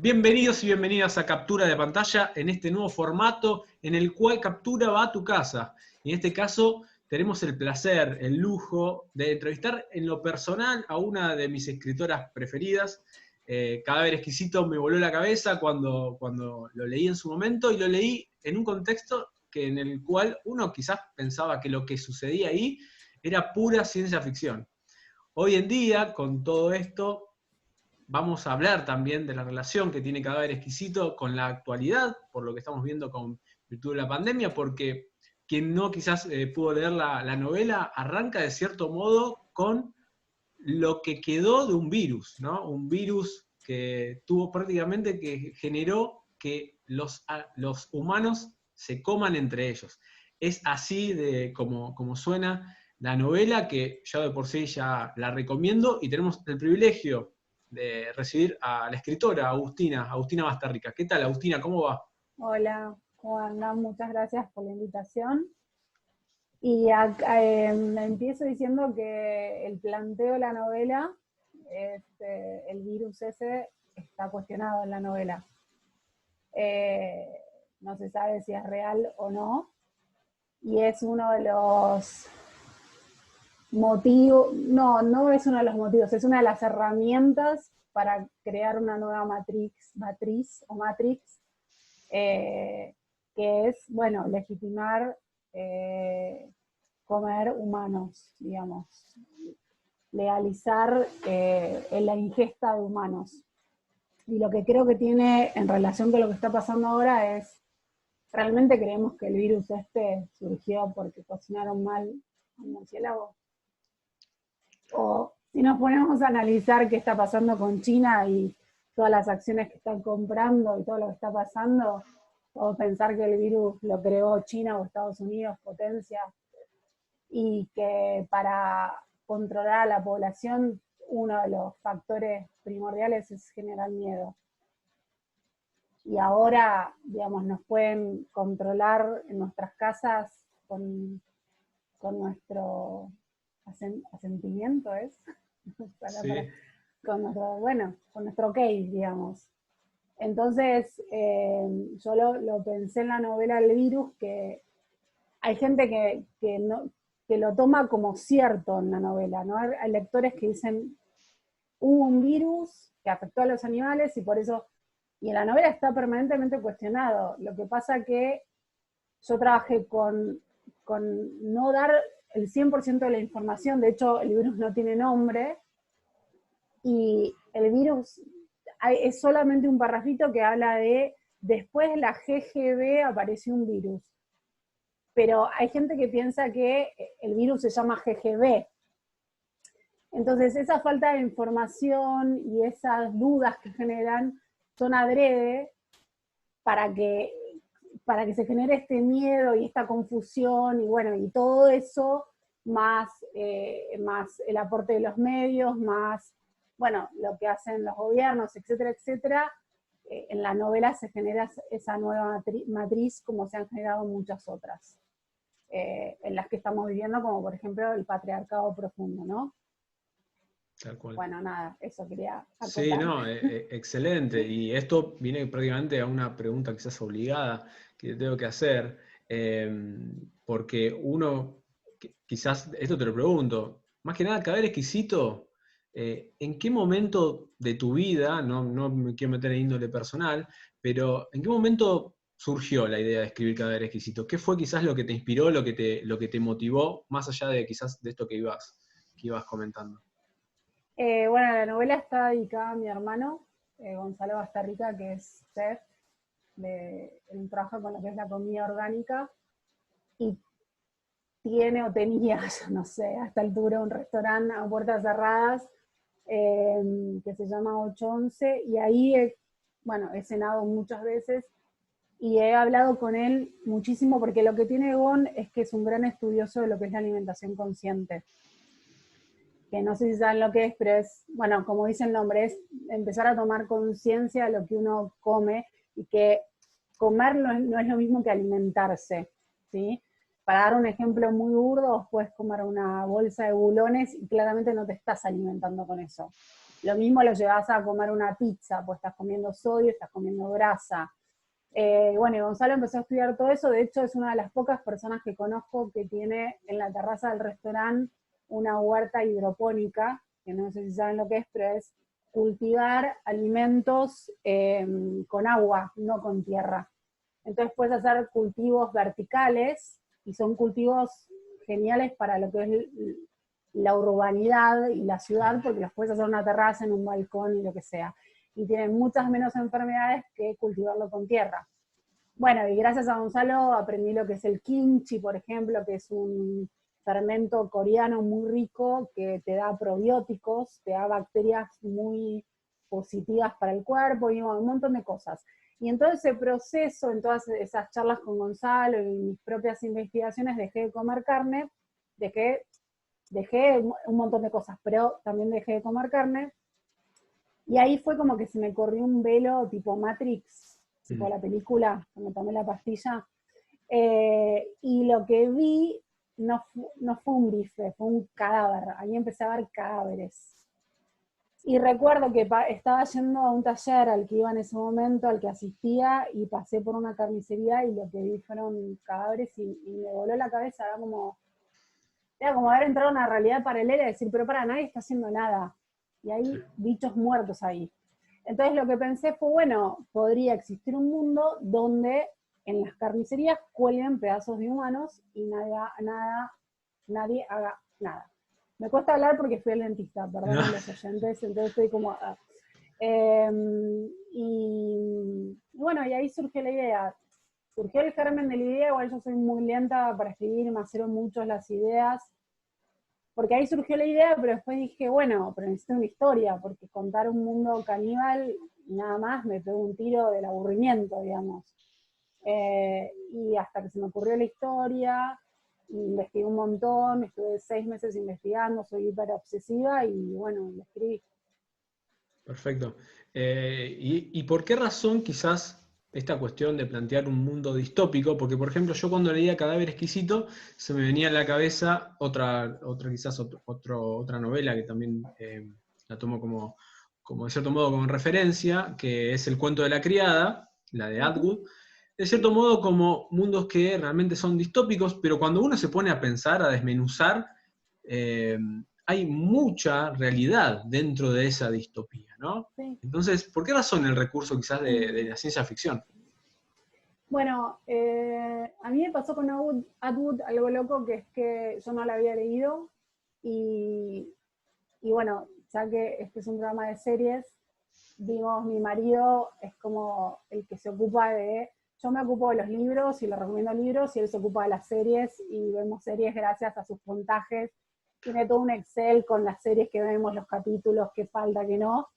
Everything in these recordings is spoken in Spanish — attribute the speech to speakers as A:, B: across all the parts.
A: Bienvenidos y bienvenidas a Captura de Pantalla en este nuevo formato en el cual Captura va a tu casa. Y en este caso tenemos el placer, el lujo de entrevistar en lo personal a una de mis escritoras preferidas. Cadáver Exquisito me voló la cabeza cuando lo leí en su momento, y lo leí en un contexto en el cual uno quizás pensaba que lo que sucedía ahí era pura ciencia ficción. Hoy en día, con todo esto, vamos a hablar también de la relación que tiene Cadáver Exquisito con la actualidad, por lo que estamos viendo con virtud de la pandemia, porque quien no quizás pudo leer la novela, arranca de cierto modo con lo que quedó de un virus, ¿no? Un virus que tuvo prácticamente, que generó que los humanos se coman entre ellos. Es así de como suena la novela, que yo de por sí ya la recomiendo, y tenemos el privilegio de recibir a la escritora Agustina Bastarrica. ¿Qué tal, Agustina? ¿Cómo va?
B: Hola, ¿cómo andán? Muchas gracias por la invitación. Y empiezo diciendo que el planteo de la novela, el virus ese, está cuestionado en la novela. Eh, no se sabe si es real o no, y es uno de los motivos, no es uno de los motivos, es una de las herramientas para crear una nueva matriz o matrix, eh, que es, bueno, legitimar comer humanos, digamos, legalizar la ingesta de humanos. Y lo que creo que tiene en relación con lo que está pasando ahora es, ¿realmente creemos que el virus este surgió porque cocinaron mal un murciélago? O si nos ponemos a analizar qué está pasando con China y todas las acciones que están comprando y todo lo que está pasando, o pensar que el virus lo creó China o Estados Unidos, potencia, y que para controlar a la población uno de los factores primordiales es generar miedo. Y ahora, digamos, nos pueden controlar en nuestras casas con nuestro asentimiento, ¿es?
A: Sí.
B: Con nuestro, bueno, con nuestro case, digamos. Entonces, yo lo pensé en la novela El virus, que hay gente que lo toma como cierto en la novela, ¿no? Hay lectores que dicen, hubo un virus que afectó a los animales y por eso, y en la novela está permanentemente cuestionado. Lo que pasa que yo trabajé con no dar el 100% de la información, de hecho el virus no tiene nombre, y el virus es solamente un parrafito que habla de, después de la GGB apareció un virus. Pero hay gente que piensa que el virus se llama GGB. Entonces, esa falta de información y esas dudas que generan son adrede para que, para que se genere este miedo y esta confusión, y bueno, y todo eso, más el aporte de los medios, más, bueno, lo que hacen los gobiernos, etcétera, etcétera. En la novela se genera esa nueva matriz, como se han generado muchas otras. En las que estamos viviendo, como por ejemplo el patriarcado profundo, ¿no?
A: Tal cual.
B: Bueno, nada, eso quería
A: Sí,
B: acotar.
A: no, excelente. Y esto viene prácticamente a una pregunta quizás obligada que tengo que hacer, eh, porque uno, quizás, esto te lo pregunto, más que nada, Cadáver Exquisito, ¿en qué momento de tu vida, no me quiero meter en índole personal, pero en qué momento surgió la idea de escribir Cadáver Exquisito? ¿Qué fue quizás lo que te inspiró, lo que te motivó, más allá de quizás de esto que ibas comentando?
B: Bueno, la novela está dedicada a mi hermano, Gonzalo Bastarrica, que es chef, él trabaja con lo que es la comida orgánica, y tiene o tenía, yo no sé, a esta altura un restaurante a puertas cerradas, que se llama 811, y ahí, bueno, he cenado muchas veces y he hablado con él muchísimo, porque lo que tiene Gon es que es un gran estudioso de lo que es la alimentación consciente, que no sé si saben lo que es, pero es, bueno, como dice el nombre, es empezar a tomar conciencia de lo que uno come, y que comer no es lo mismo que alimentarse, ¿sí? Para dar un ejemplo muy burdo, vos puedes comer una bolsa de bulones y claramente no te estás alimentando con eso. Lo mismo lo llevas a comer una pizza, pues estás comiendo sodio, estás comiendo grasa. Bueno, y Gonzalo empezó a estudiar todo eso, de hecho es una de las pocas personas que conozco que tiene en la terraza del restaurante una huerta hidropónica, que no sé si saben lo que es, pero es cultivar alimentos con agua, no con tierra. Entonces puedes hacer cultivos verticales y son cultivos geniales para lo que es la urbanidad y la ciudad, porque los puedes hacer en una terraza, en un balcón y lo que sea. Y tienen muchas menos enfermedades que cultivarlo con tierra. Bueno, y gracias a Gonzalo aprendí lo que es el kimchi, por ejemplo, que es un fermento coreano muy rico que te da probióticos, te da bacterias muy positivas para el cuerpo y un montón de cosas. Y en todo ese proceso, en todas esas charlas con Gonzalo y mis propias investigaciones, dejé de comer carne, dejé un montón de cosas, pero también dejé de comer carne. Y ahí fue como que se me corrió un velo tipo Matrix, tipo la película, cuando tomé la pastilla. Y lo que vi no fue un bife, fue un cadáver. Ahí empecé a ver cadáveres. Y recuerdo que estaba yendo a un taller al que iba en ese momento, al que asistía, y pasé por una carnicería y lo que vi fueron cadáveres y me voló la cabeza. Era como haber entrado en una realidad paralela y decir, pero para nadie está haciendo nada. Y hay bichos muertos ahí. Entonces lo que pensé fue, bueno, podría existir un mundo donde en las carnicerías cuelguen pedazos de humanos y nadie haga nada. Me cuesta hablar porque fui al dentista, perdón a los oyentes, entonces estoy como... y bueno, y ahí surgió la idea. Surgió el germen de la idea, igual yo soy muy lenta para escribir, me acero mucho las ideas, porque ahí surgió la idea, pero después dije, bueno, pero necesito una historia, porque contar un mundo caníbal, nada más, me pegó un tiro del aburrimiento, digamos. Y hasta que se me ocurrió la historia, investigué un montón, estuve 6 meses investigando, soy hiper obsesiva y bueno, lo escribí.
A: Perfecto. ¿Y por qué razón quizás esta cuestión de plantear un mundo distópico? Porque, por ejemplo, yo cuando leía Cadáver Exquisito, se me venía a la cabeza otra novela que también la tomo como, de cierto modo, como referencia, que es El cuento de la criada, la de Atwood. De cierto modo, como mundos que realmente son distópicos, pero cuando uno se pone a pensar, a desmenuzar, eh, hay mucha realidad dentro de esa distopía, ¿no?
B: Sí.
A: Entonces, ¿por qué razón el recurso quizás de la ciencia ficción?
B: Bueno, a mí me pasó con Atwood algo loco, que es que yo no la había leído y, y bueno, ya que este es un programa de series, digo, mi marido es como el que se ocupa de, yo me ocupo de los libros y le recomiendo libros y él se ocupa de las series y vemos series gracias a sus puntajes. Tiene todo un Excel con las series que vemos, los capítulos, qué falta, qué no.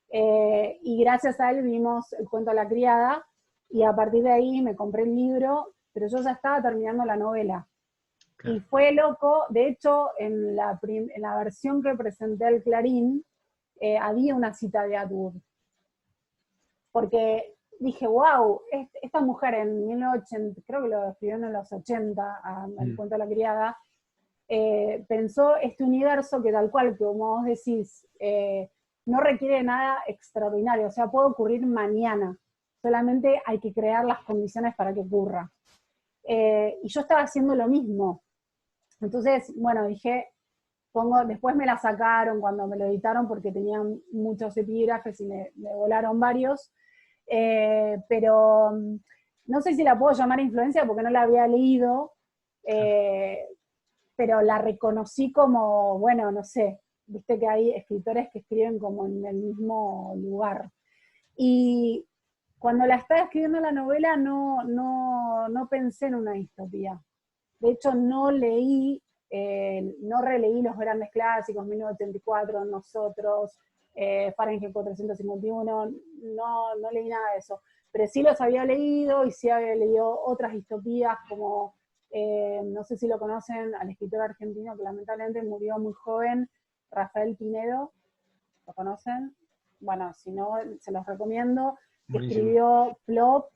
B: Y gracias a él vimos El cuento de la criada y a partir de ahí me compré el libro, pero yo ya estaba terminando la novela.
A: Claro.
B: Y fue loco, de hecho, en la versión que presenté al Clarín, había una cita de Atwood. Porque dije, wow, esta mujer en 1980, creo que lo escribió en los 80, El cuento de la criada, pensó este universo que tal cual, que como vos decís, no requiere nada extraordinario, o sea, puede ocurrir mañana, solamente hay que crear las condiciones para que ocurra. Y yo estaba haciendo lo mismo. Entonces, bueno, dije, después me la sacaron cuando me lo editaron porque tenían muchos epígrafes y me volaron varios, pero no sé si la puedo llamar influencia porque no la había leído, pero la reconocí como, bueno, no sé, viste que hay escritores que escriben como en el mismo lugar. Y cuando la estaba escribiendo la novela no pensé en una distopía. De hecho, no releí los grandes clásicos, 1984, Nosotros, Fahrenheit 451, no leí nada de eso. Pero sí los había leído y sí había leído otras distopías como, no sé si lo conocen, al escritor argentino que lamentablemente murió muy joven, Rafael Pinedo, ¿lo conocen? Bueno, si no, se los recomiendo, que
A: Buenísimo.
B: escribió Plop,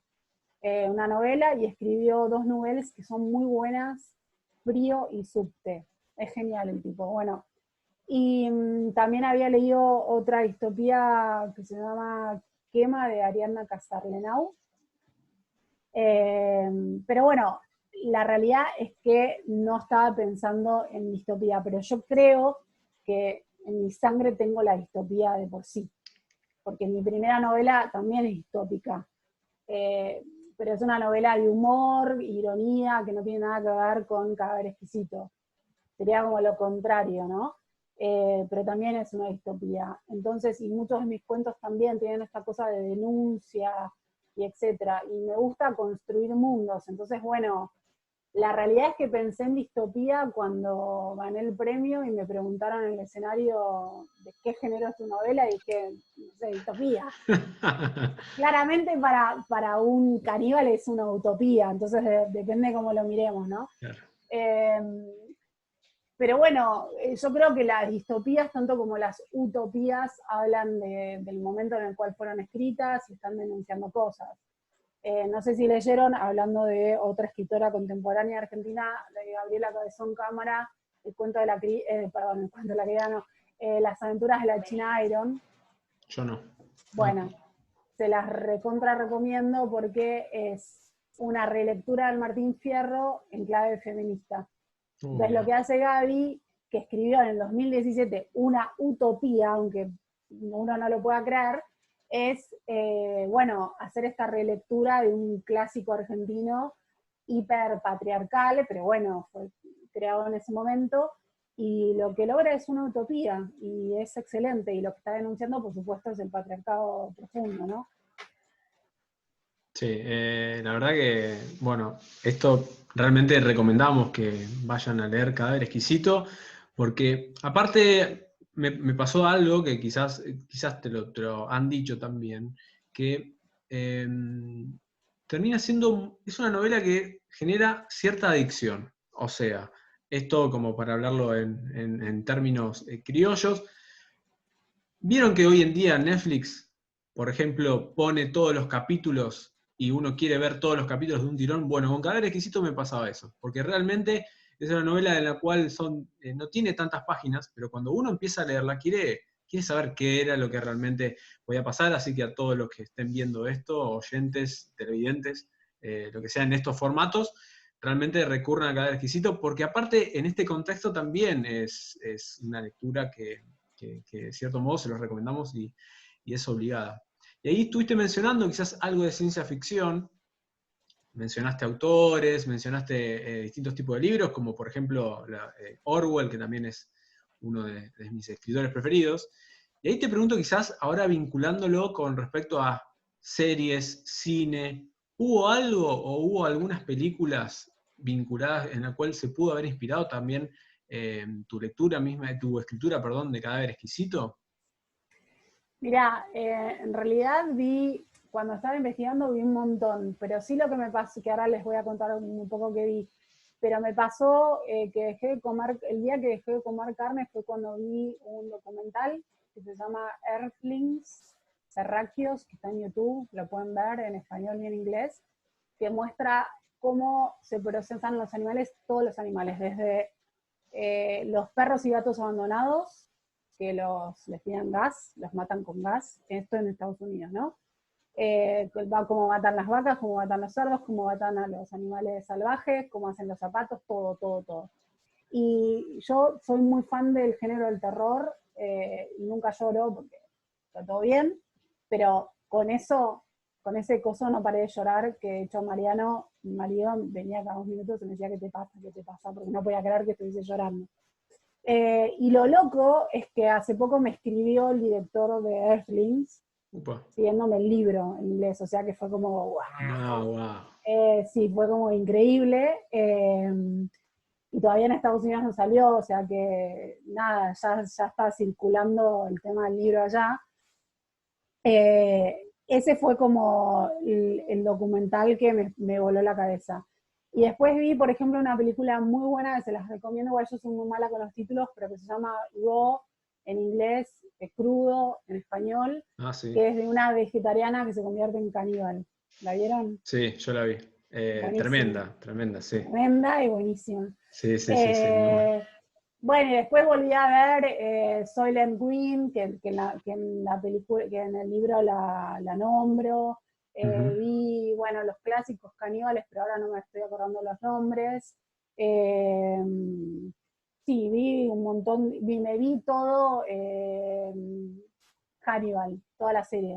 B: una novela, y escribió 2 novelas que son muy buenas, Frío y Subte. Es genial el tipo. Bueno, Y también había leído otra distopía que se llama Quema, de Ariadna Casarlenau. Pero bueno, la realidad es que no estaba pensando en distopía, pero yo creo que en mi sangre tengo la distopía de por sí, porque mi primera novela también es distópica, eh, pero es una novela de humor, ironía, que no tiene nada que ver con Cadáver Exquisito. Sería como lo contrario, ¿no? Pero también es una distopía. Entonces, y muchos de mis cuentos también tienen esta cosa de denuncia y etcétera. Y me gusta construir mundos. Entonces, bueno, la realidad es que pensé en distopía cuando gané el premio y me preguntaron en el escenario de qué género es tu novela y dije, no sé, distopía. Claramente para un caníbal es una utopía, entonces depende cómo lo miremos, ¿no?
A: Claro.
B: Eh, pero bueno, yo creo que las distopías, tanto como las utopías, hablan del momento en el cual fueron escritas y están denunciando cosas. No sé si leyeron, hablando de otra escritora contemporánea argentina, de Gabriela Cabezón Cámara, el cuento de la perdón, el cuento de la criada, no, Las aventuras de la China Iron.
A: Yo no.
B: Bueno, se las recontra recomiendo porque es una relectura del Martín Fierro en clave feminista. Entonces lo que hace Gaby, que escribió en el 2017 una utopía, aunque uno no lo pueda creer, es, bueno, hacer esta relectura de un clásico argentino hiperpatriarcal, pero bueno, fue creado en ese momento, y lo que logra es una utopía, y es excelente, y lo que está denunciando, por supuesto, es el patriarcado profundo, ¿no?
A: Sí, la verdad que, bueno, esto realmente recomendamos que vayan a leer Cadáver Exquisito, porque aparte me pasó algo que quizás te lo han dicho también, que eh, termina siendo, es una novela que genera cierta adicción, o sea, esto como para hablarlo en términos criollos. ¿Vieron que hoy en día Netflix, por ejemplo, pone todos los capítulos y uno quiere ver todos los capítulos de un tirón? Bueno, con Cadáver Exquisito me pasaba eso, porque realmente es una novela en la cual no tiene tantas páginas, pero cuando uno empieza a leerla quiere saber qué era lo que realmente podía pasar, así que a todos los que estén viendo esto, oyentes, televidentes, lo que sea en estos formatos, realmente recurran a Cadáver Exquisito, porque aparte en este contexto también es una lectura que de cierto modo se los recomendamos y es obligada. Y ahí estuviste mencionando quizás algo de ciencia ficción, mencionaste autores, mencionaste distintos tipos de libros, como por ejemplo Orwell, que también es uno de mis escritores preferidos. Y ahí te pregunto quizás, ahora vinculándolo con respecto a series, cine, ¿hubo algo o hubo algunas películas vinculadas en la cual se pudo haber inspirado también tu lectura misma, tu escritura, perdón, de Cadáver Exquisito?
B: Mirá, en realidad cuando estaba investigando vi un montón, pero sí lo que me pasó, que ahora les voy a contar un poco que vi, pero me pasó que dejé de comer, el día que dejé de comer carne fue cuando vi un documental que se llama Earthlings, Terráqueos, que está en YouTube, lo pueden ver en español y en inglés, que muestra cómo se procesan los animales, todos los animales, desde los perros y gatos abandonados, que les tiran gas, los matan con gas, esto en Estados Unidos, ¿no? Cómo matan las vacas, cómo matan los cerdos, cómo matan a los animales salvajes, cómo hacen los zapatos, todo, todo, todo. Y yo soy muy fan del género del terror, y nunca lloro porque está todo bien, pero con ese coso no paré de llorar, que de hecho Mariano, mi marido, venía cada 2 minutos y me decía, ¿qué te pasa? ¿Qué te pasa? Porque no podía creer que estuviese llorando. Y lo loco es que hace poco me escribió el director de Earthlings
A: Upa.
B: pidiéndome el libro en inglés, o sea que fue como, wow.
A: No, wow.
B: Sí, fue como increíble. Y todavía en Estados Unidos no salió, o sea que nada, ya está circulando el tema del libro allá. Ese fue como el documental que me voló la cabeza. Y después vi, por ejemplo, una película muy buena que se las recomiendo, igual yo soy muy mala con los títulos, pero que se llama Raw en inglés, crudo en español,
A: Ah, sí.
B: que es de una vegetariana que se convierte en caníbal. ¿La vieron?
A: Sí, yo la vi.
B: Buenísima.
A: Tremenda, tremenda, sí.
B: Tremenda y buenísima.
A: Sí, sí, sí, sí, muy bueno.
B: Bueno, y después volví a ver Soylent Green, que en la película, que en el libro la nombro.
A: Ujú.
B: Vi, bueno, los clásicos caníbales, pero ahora no me estoy acordando los nombres. Eh, sí, vi un montón, me vi todo Hannibal, toda la serie.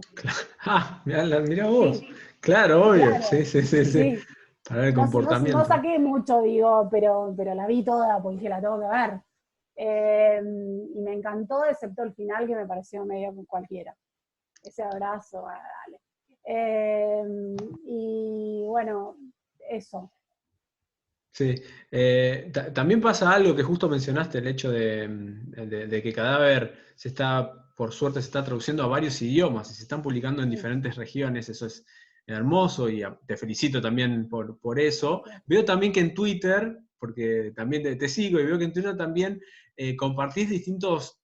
A: Ah, mirá vos.
B: Sí,
A: Claro, obvio. Sí,
B: claro,
A: sí, sí, sí.
B: sí.
A: Para el
B: No, no
A: comportamiento.
B: saqué mucho, digo, pero la vi toda porque dije, la tengo que ver. Y me encantó, excepto el final que me pareció medio cualquiera. Ese abrazo, dale. Eh, y bueno, eso.
A: Sí. También pasa algo que justo mencionaste, el hecho de que Cadáver por suerte, se está traduciendo a varios idiomas y se están publicando en
B: Sí,
A: diferentes regiones. Eso es hermoso y te felicito también por eso.
B: gracias.
A: Veo también que en Twitter, porque también te sigo y veo que en Twitter también compartís distintas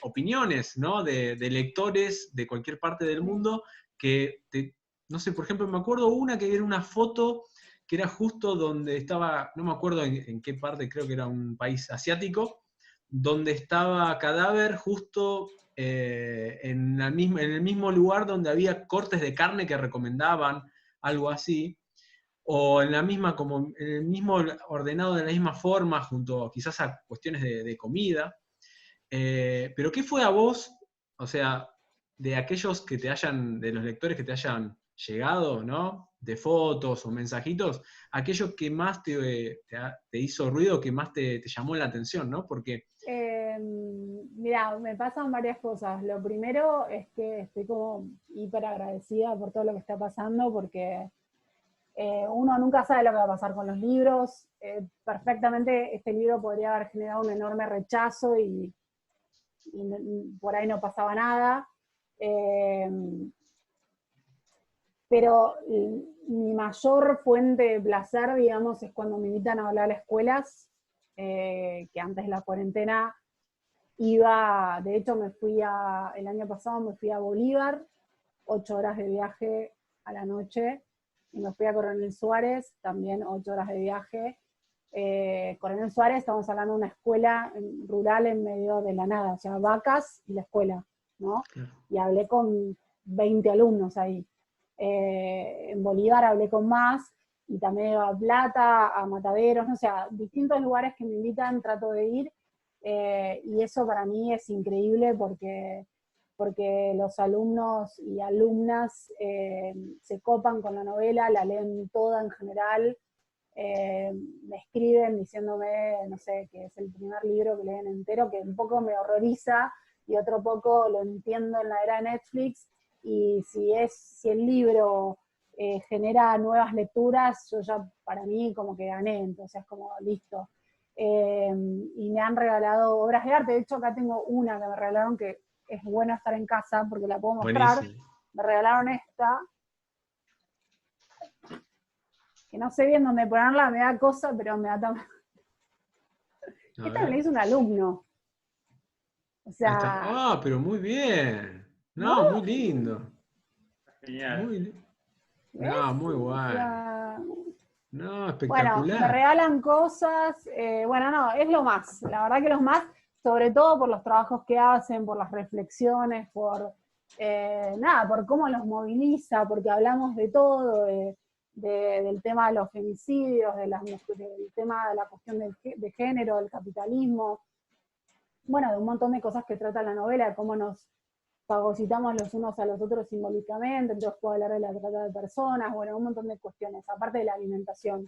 A: opiniones, ¿no? De lectores de cualquier parte del
B: Sí.
A: mundo no sé, por ejemplo, me acuerdo una que era una foto que era justo donde estaba, no me acuerdo en qué parte, creo que era un país asiático, donde estaba Cadáver justo en el mismo lugar donde había cortes de carne que recomendaban, algo así, o en la misma, como en el mismo ordenado de la misma forma, junto quizás a cuestiones de comida. Pero ¿qué fue a vos, o sea, de aquellos que te hayan, de los lectores que te hayan llegado, ¿no? De fotos o mensajitos, aquello que más te hizo ruido, que más te llamó la atención, ¿no? Porque,
B: Mira, me pasan varias cosas. Lo primero es que estoy como hiper agradecida por todo lo que está pasando, porque uno nunca sabe lo que va a pasar con los libros. Perfectamente este libro podría haber generado un enorme rechazo y por ahí no pasaba nada. Eh, pero mi mayor fuente de placer, digamos, es cuando me invitan a hablar a escuelas, que antes de la cuarentena iba, de hecho el año pasado me fui a Bolívar, 8 horas de viaje a la noche, y me fui a Coronel Suárez, también 8 horas de viaje. Coronel Suárez, estamos hablando de una escuela rural en medio de la nada, o sea, vacas y la escuela, ¿no? Y hablé con 20 alumnos ahí. En Bolívar hablé con más, y también a Plata, a Mataderos, no sé, a distintos lugares que me invitan, trato de ir, y eso para mí es increíble porque los alumnos y alumnas se copan con la novela, la leen toda en general, me escriben diciéndome, no sé, que es el primer libro que leen entero, que un poco me horroriza y otro poco lo entiendo en la era de Netflix, y si el libro genera nuevas lecturas, yo ya para mí como que gané, entonces como listo. Y me han regalado obras de arte, de hecho acá tengo una que me regalaron que es bueno estar en casa porque la puedo mostrar,
A: buenísimo.
B: me regalaron esta, que no sé bien dónde ponerla, me da cosa, pero me da también.
A: A
B: Esta me la
A: ver.
B: hizo un alumno. O
A: Ahí está.
B: sea,
A: Ah, pero muy bien.
B: ¿no?
A: No, muy lindo.
C: Genial.
A: Muy, no,
B: ¿Ves?
A: muy
B: O
A: bueno.
B: sea,
A: No,
B: bueno, me
A: espectacular.
B: regalan cosas. Bueno, no, es lo más. La verdad que los más, sobre todo por los trabajos que hacen, por las reflexiones, nada, por cómo los moviliza, porque hablamos de todo, del tema de los femicidios, del tema de la cuestión de género, del capitalismo, bueno, de un montón de cosas que trata la novela, de cómo nos fagocitamos los unos a los otros simbólicamente, entonces puedo hablar de la trata de personas, bueno, un montón de cuestiones, aparte de la alimentación.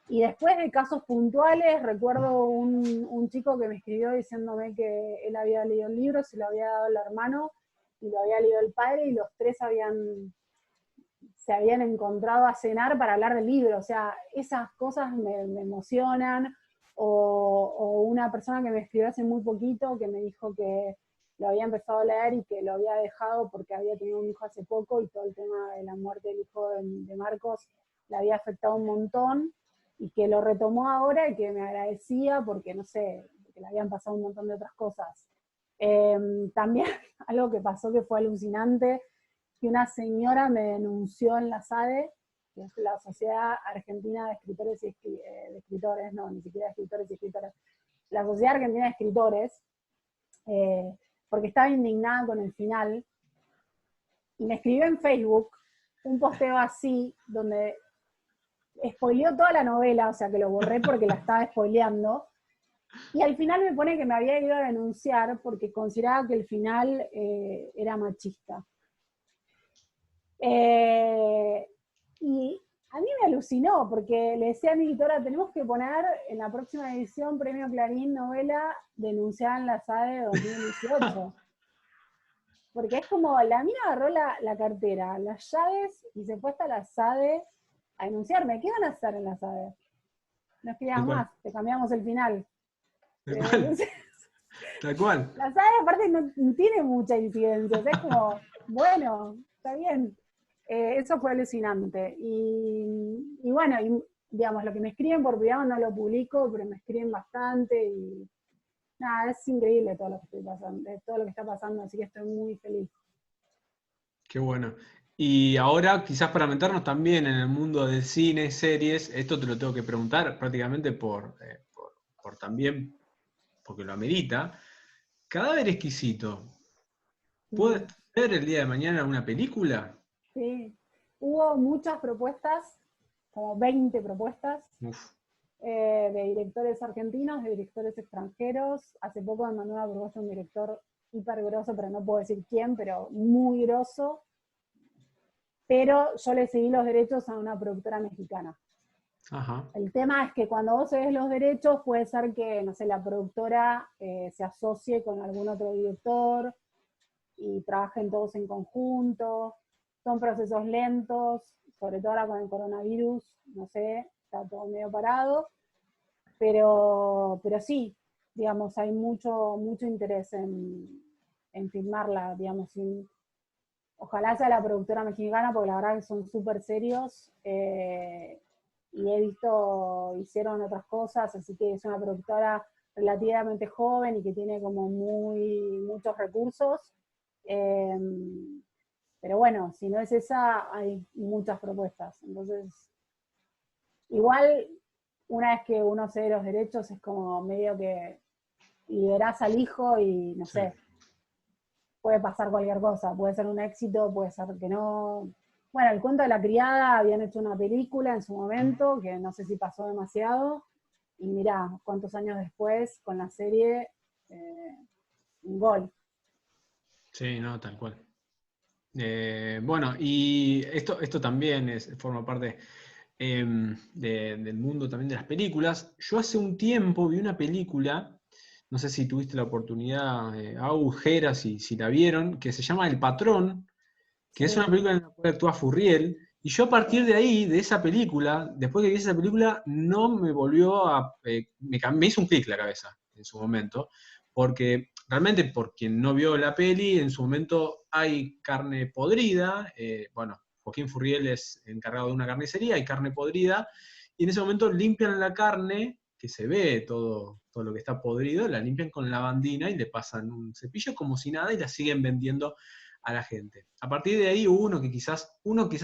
B: Y después de casos puntuales, recuerdo un chico que me escribió diciéndome que él había leído el libro, se lo había dado el hermano y lo había leído el padre, y los tres se habían encontrado a cenar para hablar del libro. O sea, esas cosas me emocionan. O una persona que me escribió hace muy poquito que me dijo que lo había empezado a leer y que lo había dejado porque había tenido un hijo hace poco, y todo el tema de la muerte del hijo de Marcos le había afectado un montón, y que lo retomó ahora y que me agradecía porque, no sé, porque le habían pasado un montón de otras cosas. También algo que pasó que fue alucinante, que una señora me denunció en la SADE que es la Sociedad Argentina de Escritores de Escritores, no, ni siquiera de Escritores y Escritoras, la Sociedad Argentina de Escritores, porque estaba indignada con el final, y me escribió en Facebook un posteo así, donde spoileó toda la novela, o sea que lo borré porque la estaba spoileando, y al final me pone que me había ido a denunciar porque consideraba que el final era machista. Y a mí me alucinó, porque le decía a mi editora, tenemos que poner en la próxima edición Premio Clarín Novela denunciada en la SADE 2018. Porque es como, la mina agarró la cartera, las llaves, y se fue hasta la SADE a denunciarme. ¿Qué van a hacer en la SADE? No escribas más, te cambiamos el final.
A: Tal cual. Tal cual.
B: La SADE aparte no tiene mucha incidencia, o sea, es como, bueno, está bien. Eso fue alucinante. Y bueno, digamos, lo que me escriben por privado no lo publico, pero me escriben bastante y nada, es increíble todo lo que estoy pasando, todo lo que está pasando, así que estoy muy feliz.
A: Qué bueno. Y ahora, quizás para meternos también en el mundo del cine, series, esto te lo tengo que preguntar prácticamente por también, porque lo amerita. Cadáver Exquisito, ¿puede ser el día de mañana una película?
B: Sí, hubo muchas propuestas, como 20 propuestas,
A: Uf,
B: de directores argentinos, de directores extranjeros. Hace poco me mandó una propuesta un director hiper grosso, pero no puedo decir quién, pero muy grosso. Pero yo le seguí los derechos a una productora mexicana.
A: ajá,
B: El tema es que cuando vos cedes los derechos, puede ser que, no sé, la productora se asocie con algún otro director y trabajen todos en conjunto. Son procesos lentos, sobre todo ahora con el coronavirus, no sé, está todo medio parado, pero sí, digamos, hay mucho interés en filmarla, digamos, ojalá sea la productora mexicana, porque la verdad que son súper serios, y he visto, hicieron otras cosas, así que es una productora relativamente joven y que tiene como muchos recursos. Eh, pero bueno, si no es esa, hay muchas propuestas. Entonces, igual, una vez que uno cede los derechos, es como medio que liberás al hijo y no
A: sí.
B: sé, puede pasar cualquier cosa, puede ser un éxito, puede ser que no. Bueno, el cuento de la criada habían hecho una película en su momento, que no sé si pasó demasiado, y mirá, cuántos años después, con la serie, un gol.
A: Sí, no, tal cual. Bueno, y esto también forma parte del mundo también de las películas. Yo hace un tiempo vi una película, no sé si tuviste la oportunidad, agujera, si la vieron, que se llama El Patrón, que es una
B: Sí,
A: película en la cual actúa Furriel, y yo a partir de ahí, de esa película, después que vi esa película, no me volvió a... me hizo un clic la cabeza en su momento, porque realmente por quien no vio la peli, en su momento hay carne podrida, bueno, Joaquín Furriel es encargado de una carnicería, hay carne podrida, y en ese momento limpian la carne, que se ve todo lo que está podrido, la limpian con lavandina y le pasan un cepillo como si nada y la siguen vendiendo a la gente. A partir de ahí uno quizás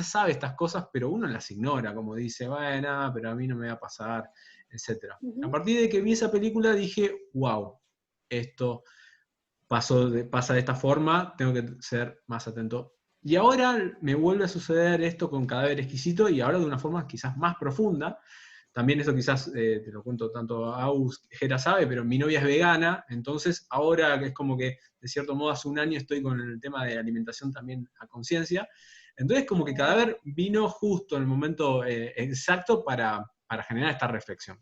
A: sabe estas cosas, pero uno las ignora, como dice, bueno, pero a mí no me va a pasar, etc. A
B: uh-huh.
A: partir de que vi esa película dije, wow, esto pasa de esta forma, tengo que ser más atento. Y ahora me vuelve a suceder esto con Cadáver Exquisito y ahora de una forma quizás más profunda. También eso quizás te lo cuento tanto a Aus, Jera sabe, pero mi novia es vegana, entonces ahora es como que de cierto modo hace un año estoy con el tema de alimentación también a conciencia. Entonces como que Cadáver vino justo en el momento exacto para generar esta reflexión.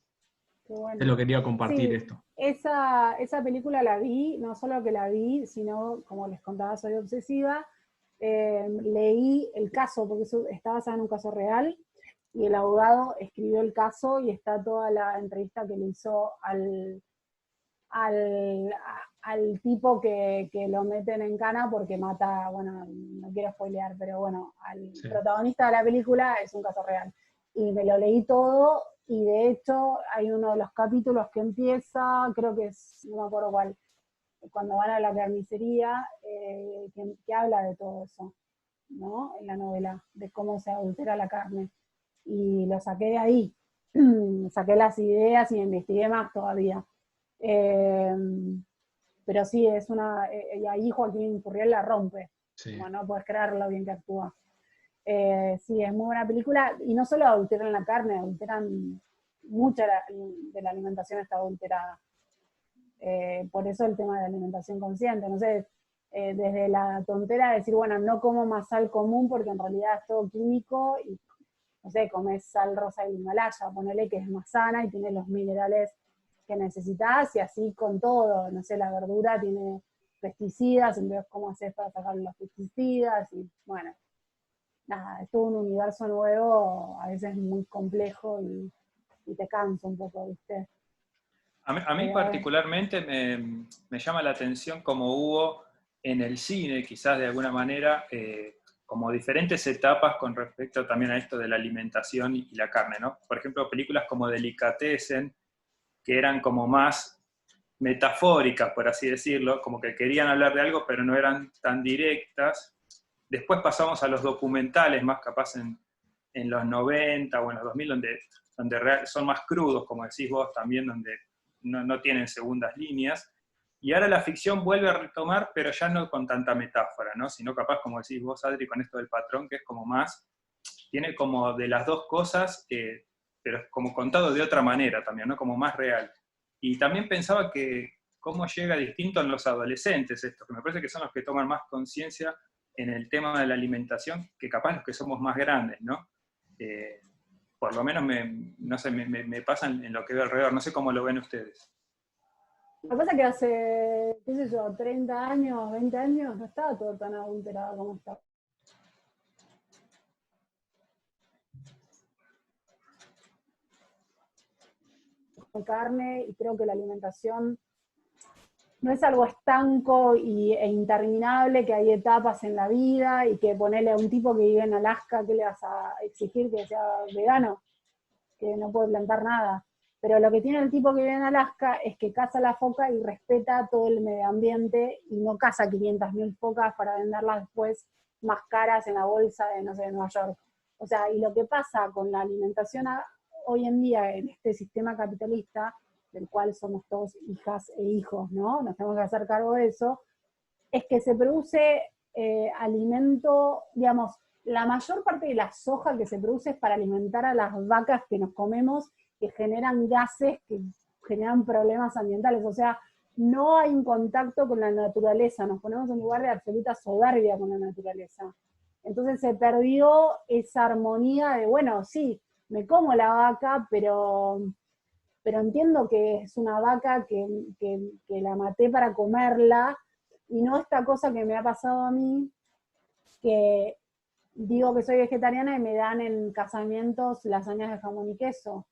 B: Qué
A: Te
B: bueno.
A: lo quería compartir
B: Sí,
A: esto.
B: esa película la vi, no solo que la vi, sino, como les contaba, soy obsesiva. Leí el caso, porque eso está basado en un caso real, y el abogado escribió el caso y está toda la entrevista que le hizo al, al tipo que lo meten en cana porque mata, bueno, no quiero spoilear, pero bueno, al
A: Sí.
B: protagonista de la película es un caso real. Y me lo leí todo, y de hecho hay uno de los capítulos que empieza, creo que es, no me acuerdo cuál, cuando van a la carnicería, que habla de todo eso, ¿no? En la novela, de cómo se adultera la carne. y lo saqué de ahí. Saqué las ideas y investigué más todavía. Pero sí, es una... y ahí Joaquín Furriel la rompe.
A: Sí.
B: Como no puedes creer lo bien que actúa. Sí, es muy buena película. Y no solo adulteran la carne, adulteran mucha de la alimentación está adulterada. Por eso el tema de la alimentación consciente. No sé, desde la tontera de decir, bueno, no como más sal común porque en realidad es todo químico y, no sé, comes sal rosa del Himalaya, ponele que es más sana y tiene los minerales que necesitas y así con todo. No sé, la verdura tiene pesticidas, entonces cómo haces para sacar los pesticidas y bueno, nada, es todo un universo nuevo, a veces muy complejo y te cansa un poco, ¿viste?
C: A mí particularmente me llama la atención cómo hubo en el cine, quizás de alguna manera, como diferentes etapas con respecto también a esto de la alimentación y la carne, ¿no? Por ejemplo, películas como Delicatessen, que eran como más metafóricas, por así decirlo, como que querían hablar de algo, pero no eran tan directas. Después pasamos a los documentales, más capaz en los 90 o en los 2000, donde son más crudos, como decís vos también, donde no tienen segundas líneas. Y ahora la ficción vuelve a retomar, pero ya no con tanta metáfora, ¿no? Sino capaz, como decís vos, Adri, con esto del patrón, que es como más, tiene como de las dos cosas, pero como contado de otra manera también, ¿no? Como más real. Y también pensaba que cómo llega distinto en los adolescentes esto, que me parece que son los que toman más conciencia en el tema de la alimentación, que capaz los que somos más grandes, ¿no? Por lo menos no sé, me pasa en lo que veo alrededor, no sé cómo lo ven ustedes.
B: Lo que pasa es que hace, qué sé yo, 30 años, 20 años, no estaba todo tan adulterado como está. Con carne, y creo que la alimentación no es algo estanco e interminable, que hay etapas en la vida y que ponerle a un tipo que vive en Alaska, ¿qué le vas a exigir que sea vegano? Que no puede plantar nada. Pero lo que tiene el tipo que vive en Alaska es que caza la foca y respeta todo el medio ambiente y no caza 500.000 focas para venderlas después más caras en la bolsa de, no sé, de Nueva York. O sea, y lo que pasa con la alimentación hoy en día en este sistema capitalista, del cual somos todos hijas e hijos, ¿no? Nos tenemos que hacer cargo de eso, es que se produce alimento, digamos, la mayor parte de la soja que se produce es para alimentar a las vacas que nos comemos, que generan gases, que generan problemas ambientales. O sea, no hay un contacto con la naturaleza, nos ponemos en lugar de absoluta soberbia con la naturaleza. Entonces se perdió esa armonía de, bueno, sí, me como la vaca, pero entiendo que es una vaca que la maté para comerla, y no esta cosa que me ha pasado a mí, que digo que soy vegetariana y me dan en casamientos lasañas de jamón y queso.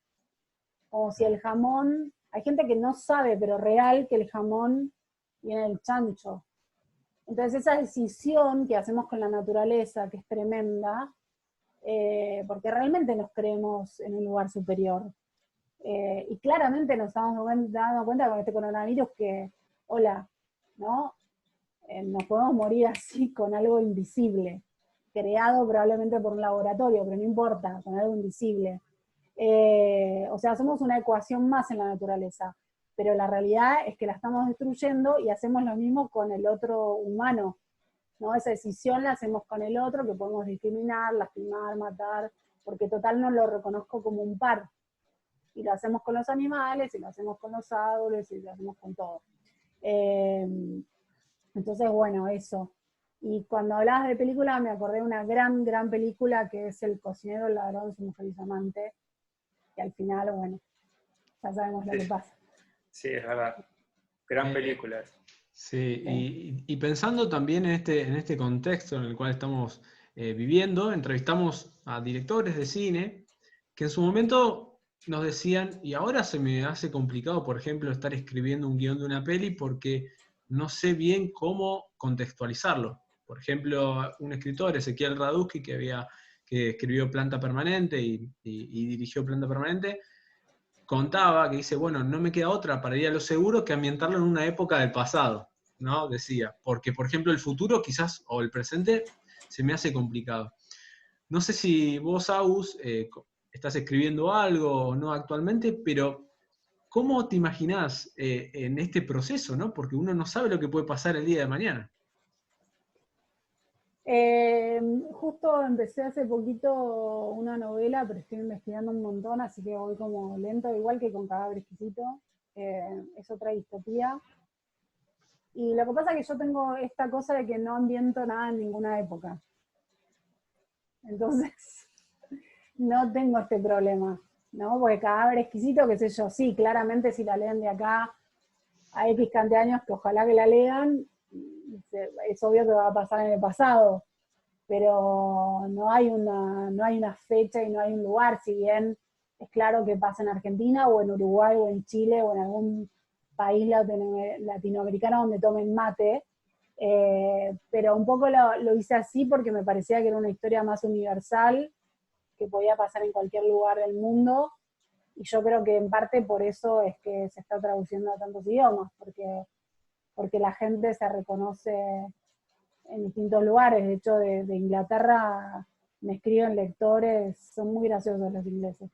B: Como si el jamón, hay gente que no sabe, pero real, que el jamón viene del chancho. Entonces esa decisión que hacemos con la naturaleza, que es tremenda, porque realmente nos creemos en un lugar superior. Y claramente nos estamos dando cuenta con este coronavirus que, hola, ¿no? Nos podemos morir así con algo invisible, creado probablemente por un laboratorio, pero no importa, con algo invisible. O sea, somos una ecuación más en la naturaleza, pero la realidad es que la estamos destruyendo y hacemos lo mismo con el otro humano, ¿no? Esa decisión la hacemos con el otro, que podemos discriminar, lastimar, matar, porque total no lo reconozco como un par. Y lo hacemos con los animales, y lo hacemos con los árboles, y lo hacemos con todo. Entonces, bueno, eso. Y cuando hablabas de película, me acordé de una gran película que es El cocinero, el ladrón, su mujer y su amante, que al final, bueno, ya sabemos lo que pasa.
C: Sí, es verdad. Gran película.
A: Sí, y pensando también en este contexto en el cual estamos viviendo, entrevistamos a directores de cine que en su momento nos decían, y ahora se me hace complicado, por ejemplo, estar escribiendo un guión de una peli porque no sé bien cómo contextualizarlo. Por ejemplo, un escritor, Ezequiel Radusky, que escribió Planta Permanente y dirigió Planta Permanente, contaba que dice, bueno, no me queda otra para ir a lo seguro que ambientarlo en una época del pasado, ¿no? Decía, porque por ejemplo el futuro quizás, o el presente, se me hace complicado. No sé si vos, Agus, estás escribiendo algo o no actualmente, pero ¿cómo te imaginás en este proceso, ¿no? Porque uno no sabe lo que puede pasar el día de mañana.
B: Justo empecé hace poquito una novela, pero estoy investigando un montón, así que voy como lento, igual que con Cadáver Exquisito. Es otra distopía. Y lo que pasa es que yo tengo esta cosa de que no ambiento nada en ninguna época. Entonces, no tengo este problema, ¿no? Porque Cadáver Exquisito, qué sé yo, sí, claramente si la leen de acá a X cantidad de años, que ojalá que la lean, es obvio que va a pasar en el pasado, pero no hay una fecha y no hay un lugar, si bien es claro que pasa en Argentina o en Uruguay o en Chile o en algún país latinoamericano donde tomen mate, pero un poco lo hice así porque me parecía que era una historia más universal, que podía pasar en cualquier lugar del mundo, y yo creo que en parte por eso es que se está traduciendo a tantos idiomas, porque la gente se reconoce en distintos lugares. De hecho, de Inglaterra me escriben lectores, son muy graciosos los ingleses,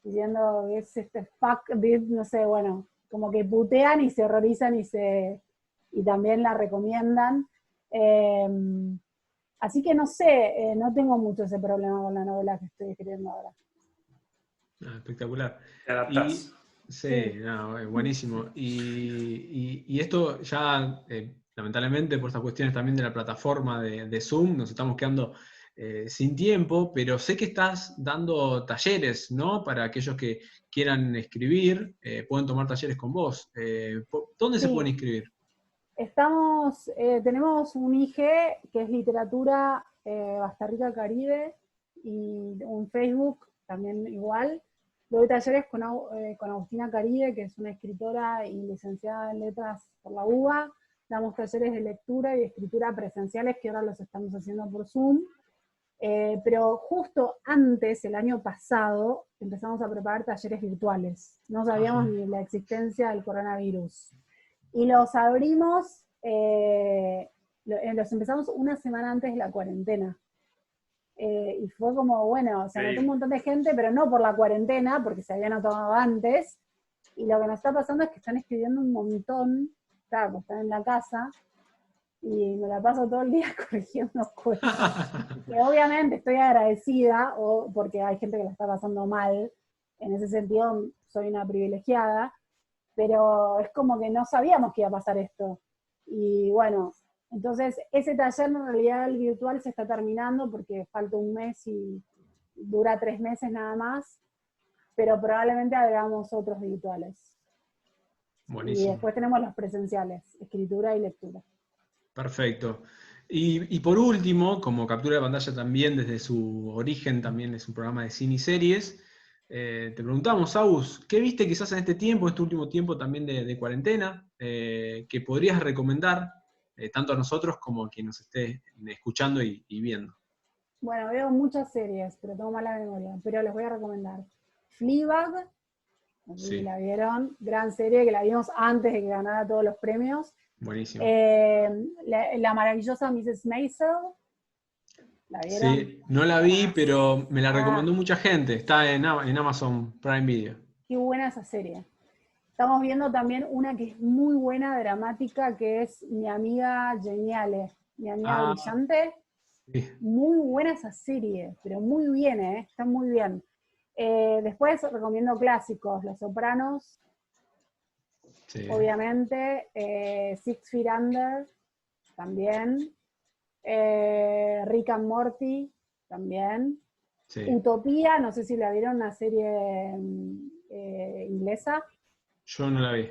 B: diciendo que es este fuck, no sé, bueno, como que putean y se horrorizan y también la recomiendan. Así que no sé, no tengo mucho ese problema con la novela que estoy escribiendo ahora.
A: Espectacular.
C: Te adaptás.
A: Sí, no, buenísimo. Y esto ya, lamentablemente, por estas cuestiones también de la plataforma de Zoom, nos estamos quedando sin tiempo, pero sé que estás dando talleres, ¿no? Para aquellos que quieran escribir, pueden tomar talleres con vos. ¿Dónde se pueden
B: Sí,
A: inscribir?
B: tenemos un IG que es literatura Bastarrica Caribe y un Facebook también igual. Doy talleres con Agustina Caribe, que es una escritora y licenciada en letras por la UBA. Damos talleres de lectura y escritura presenciales que ahora los estamos haciendo por Zoom. Pero justo antes, el año pasado, empezamos a preparar talleres virtuales. No sabíamos
A: Ajá.
B: ni la existencia del coronavirus. Y los abrimos, los empezamos una semana antes de la cuarentena. Y fue como, bueno, se anotó un montón de gente, pero no por la cuarentena, porque se había anotado antes. Y lo que nos está pasando es que están escribiendo un montón, claro, están en la casa, y me la paso todo el día corrigiendo cuentos. Que obviamente estoy agradecida, porque hay gente que la está pasando mal. En ese sentido, soy una privilegiada, pero es como que no sabíamos que iba a pasar esto. Y bueno, entonces ese taller en realidad el virtual se está terminando porque falta un mes y dura 3 meses nada más, pero probablemente hagamos otros virtuales. Y
A: Buenísimo.
B: después tenemos los presenciales, escritura y lectura.
A: Perfecto. Y por último, como captura de pantalla también desde su origen, también es un programa de cine y series, te preguntamos, Agus, ¿qué viste quizás en este tiempo, en este último tiempo también de cuarentena, que podrías recomendar tanto a nosotros como a quien nos esté escuchando y viendo?
B: Bueno, veo muchas series, pero tengo mala memoria, pero les voy a recomendar. Fleabag, no sé si
A: Sí,
B: la vieron, gran serie que la vimos antes de que ganara todos los premios.
A: buenísimo.
B: La maravillosa Mrs. Maisel, ¿la vieron?
A: Sí, no la vi,
B: Buenas.
A: pero me la recomendó
B: Ah,
A: mucha gente. Está en Amazon Prime Video.
B: qué buena esa serie. Estamos viendo también una que es muy buena, dramática, que es Mi amiga Geniale, Mi amiga
A: Ah,
B: brillante.
A: sí,
B: Muy buena esa serie, pero muy bien, está muy bien. Después recomiendo clásicos, Los Sopranos,
A: sí,
B: obviamente, Six Feet Under, también, Rick and Morty, también,
A: sí.
B: Utopía, no sé si la vieron, una serie inglesa.
A: Yo no la vi.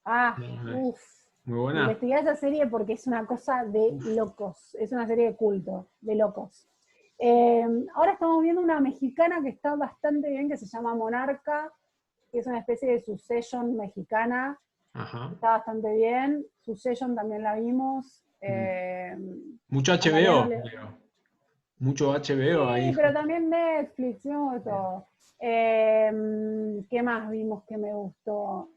B: Ah,
A: No la vi.
B: uff.
A: Muy buena.
B: Investigar esa serie porque es una cosa de
A: Uf.
B: locos, es una serie de culto, de locos. Ahora estamos viendo una mexicana que está bastante bien, que se llama Monarca, que es una especie de Succession mexicana,
A: Ajá.
B: está bastante bien. Succession también la vimos.
A: Mm. Mucho
B: A Mariano
A: HBO,
B: le...
A: creo. Mucho HBO ahí.
B: Sí, pero también Netflix, vimos de todo. ¿Qué más vimos que me gustó?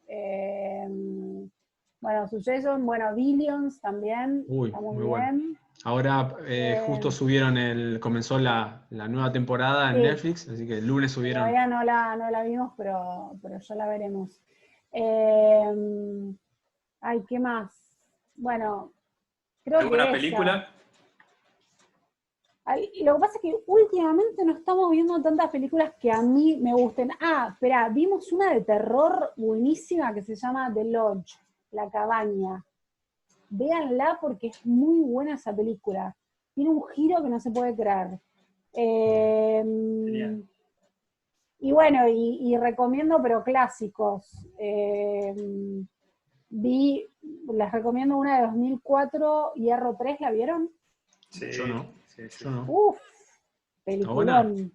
B: Bueno, Succession, bueno, Billions también,
A: Uy,
B: está muy
A: muy bueno.
B: bien.
A: Ahora justo comenzó la nueva temporada en
B: Sí.
A: Netflix, así que el lunes subieron.
B: Todavía no la vimos, pero ya la veremos. Ay, ¿qué más? Bueno, creo que
C: ¿Alguna
B: esa.
C: película?
B: Lo que pasa es que últimamente no estamos viendo tantas películas que a mí me gusten. Ah, espera, vimos una de terror buenísima que se llama The Lodge, La Cabaña. Véanla porque es muy buena esa película. Tiene un giro que no se puede creer.
C: Genial.
B: Y bueno, y recomiendo, pero clásicos. Les recomiendo una de 2004, Hierro 3, ¿la vieron?
C: Sí,
A: Yo no.
C: sí, sí.
A: Yo no.
B: Uf,
A: ¿Está buena?
B: peliculón.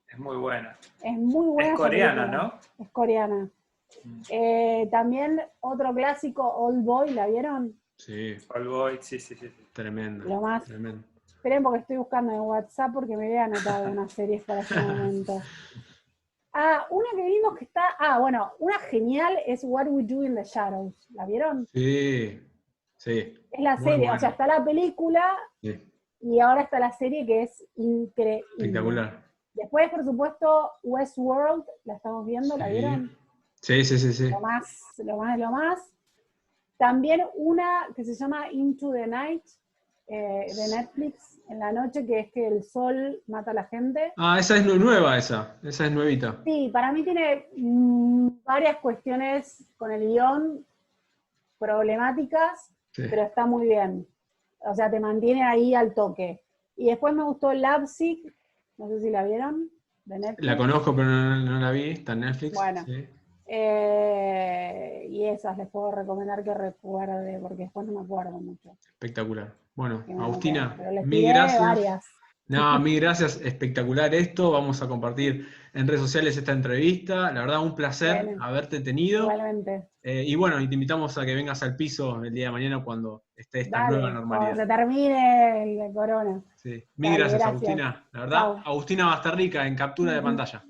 C: Es muy buena.
B: Es muy buena
C: Es
B: esa
C: coreana,
B: película.
C: ¿no?
B: Es coreana. También otro clásico, Old Boy, ¿la vieron?
A: Sí,
C: All Boy, sí, sí, sí.
A: tremendo.
B: Lo más.
A: Tremendo.
B: Esperen porque estoy buscando en WhatsApp porque me había anotado unas series para ese momento. Ah, una que vimos que está. Ah, bueno, una genial es What We Do in the Shadows. ¿La vieron?
A: Sí, sí.
B: Es la
A: Muy
B: serie, o
A: buena.
B: sea, está la película
A: Sí,
B: y ahora está la serie que es increíble.
A: espectacular.
B: Después, por supuesto, Westworld, la estamos viendo, ¿la
A: Sí.
B: vieron?
A: Sí, sí, sí, sí.
B: Lo más de lo más. También una que se llama Into the Night, de Netflix, en la noche, que es que el sol mata a la gente.
A: Ah, esa es nueva, esa es nuevita.
B: Sí, para mí tiene varias cuestiones con el guión problemáticas,
A: Sí.
B: pero está muy bien. O sea, te mantiene ahí al toque. Y después me gustó Lovesick, no sé si la vieron, de Netflix.
A: La conozco, pero no la vi, está en Netflix.
B: Bueno.
A: Sí.
B: Y esas les puedo recomendar que recuerde, porque después no me acuerdo mucho.
A: Espectacular. Bueno,
B: Que me
A: Agustina,
B: anoté, pero les
A: mil
B: tiré
A: gracias.
B: varias.
A: No, mil gracias, espectacular esto. Vamos a compartir en redes sociales esta entrevista. La verdad, un placer
B: Bueno,
A: haberte tenido.
B: igualmente.
A: Y bueno, y te invitamos a que vengas al piso el día de mañana cuando esté esta nueva
B: Dale, cuando se
A: normalidad.
B: termine el corona.
A: Sí. Mil
B: Dale,
A: gracias,
B: gracias.
A: Agustina. La verdad,
B: Chau.
A: Agustina Bastarrica en captura de pantalla.